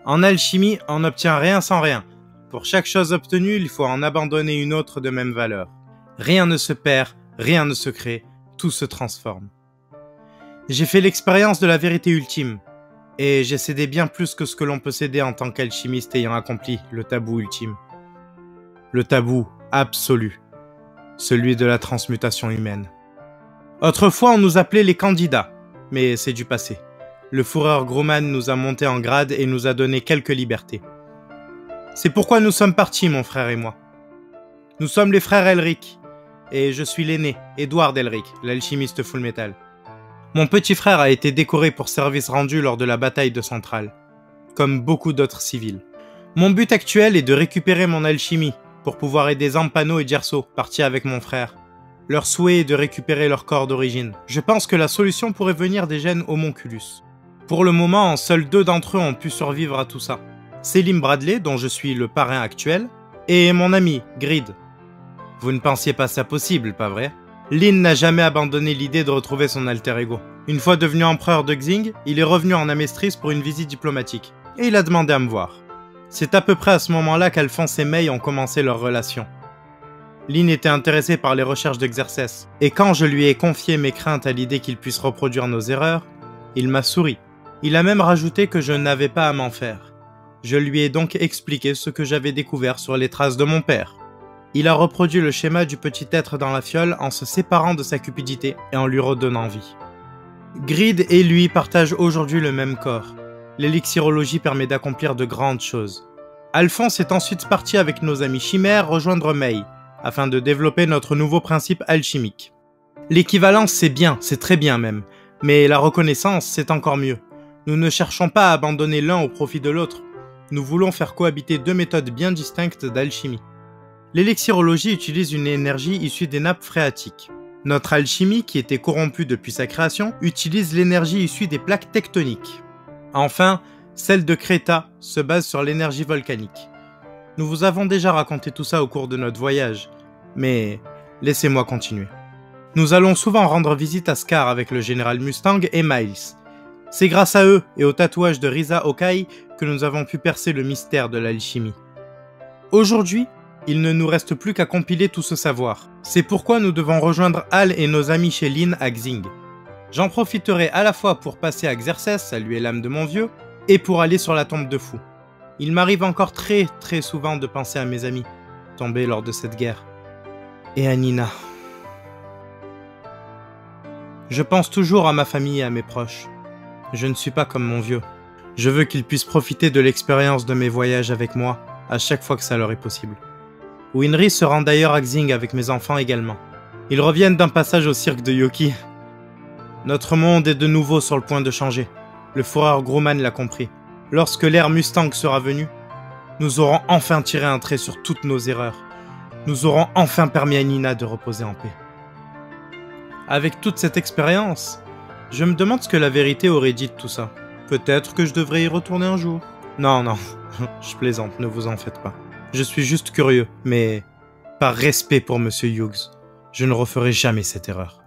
En alchimie, on n'obtient rien sans rien. Pour chaque chose obtenue, il faut en abandonner une autre de même valeur. Rien ne se perd, rien ne se crée, tout se transforme. J'ai fait l'expérience de la vérité ultime, et j'ai cédé bien plus que ce que l'on peut céder en tant qu'alchimiste ayant accompli le tabou ultime. Le tabou absolu, celui de la transmutation humaine. Autrefois, on nous appelait les candidats, mais c'est du passé. Le fourreur Grumman nous a montés en grade et nous a donné quelques libertés. C'est pourquoi nous sommes partis, mon frère et moi. Nous sommes les frères Elric, et je suis l'aîné, Edward Elric, l'alchimiste Full Metal. Mon petit frère a été décoré pour service rendu lors de la bataille de Central, comme beaucoup d'autres civils. Mon but actuel est de récupérer mon alchimie, pour pouvoir aider Zampano et Gerso, partis avec mon frère. Leur souhait est de récupérer leur corps d'origine. Je pense que la solution pourrait venir des gènes homonculus. Pour le moment, seuls 2 d'entre eux ont pu survivre à tout ça. Selim Bradley, dont je suis le parrain actuel, et mon ami, Grid. Vous ne pensiez pas ça possible, pas vrai? Lin n'a jamais abandonné l'idée de retrouver son alter ego. Une fois devenu empereur de Xing, il est revenu en Amestris pour une visite diplomatique, et il a demandé à me voir. C'est à peu près à ce moment-là qu'Alphonse et Mei ont commencé leur relation. Lin était intéressé par les recherches de Xerxes, et quand je lui ai confié mes craintes à l'idée qu'il puisse reproduire nos erreurs, il m'a souri. Il a même rajouté que je n'avais pas à m'en faire. Je lui ai donc expliqué ce que j'avais découvert sur les traces de mon père. Il a reproduit le schéma du petit être dans la fiole en se séparant de sa cupidité et en lui redonnant vie. Grid et lui partagent aujourd'hui le même corps. L'élixirologie permet d'accomplir de grandes choses. Alphonse est ensuite parti avec nos amis chimères rejoindre Mei, afin de développer notre nouveau principe alchimique. L'équivalence c'est bien, c'est très bien même, mais la reconnaissance c'est encore mieux. Nous ne cherchons pas à abandonner l'un au profit de l'autre, nous voulons faire cohabiter 2 méthodes bien distinctes d'alchimie. L'élixirologie utilise une énergie issue des nappes phréatiques. Notre alchimie, qui était corrompue depuis sa création, utilise l'énergie issue des plaques tectoniques. Enfin, celle de Créta se base sur l'énergie volcanique. Nous vous avons déjà raconté tout ça au cours de notre voyage, mais laissez-moi continuer. Nous allons souvent rendre visite à Scar avec le général Mustang et Miles. C'est grâce à eux et au tatouage de Risa Okai que nous avons pu percer le mystère de l'alchimie. Aujourd'hui, il ne nous reste plus qu'à compiler tout ce savoir. C'est pourquoi nous devons rejoindre Al et nos amis chez Lin à Xing. J'en profiterai à la fois pour passer à Xerxes, saluer l'âme de mon vieux, et pour aller sur la tombe de fou. Il m'arrive encore très souvent de penser à mes amis, tombés lors de cette guerre. Et à Nina. Je pense toujours à ma famille et à mes proches. Je ne suis pas comme mon vieux. Je veux qu'ils puissent profiter de l'expérience de mes voyages avec moi, à chaque fois que ça leur est possible. Winry se rend d'ailleurs à Xing avec mes enfants également. Ils reviennent d'un passage au cirque de Yoki. Notre monde est de nouveau sur le point de changer. Le fourreur Grumman l'a compris. Lorsque l'ère Mustang sera venue, nous aurons enfin tiré un trait sur toutes nos erreurs. Nous aurons enfin permis à Nina de reposer en paix. Avec toute cette expérience, je me demande ce que la vérité aurait dit de tout ça. Peut-être que je devrais y retourner un jour. Non, je plaisante, ne vous en faites pas. Je suis juste curieux, mais par respect pour Monsieur Hughes, je ne referai jamais cette erreur.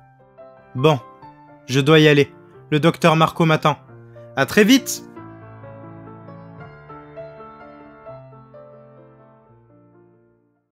Bon, je dois y aller. Le docteur Marco m'attend. À très vite!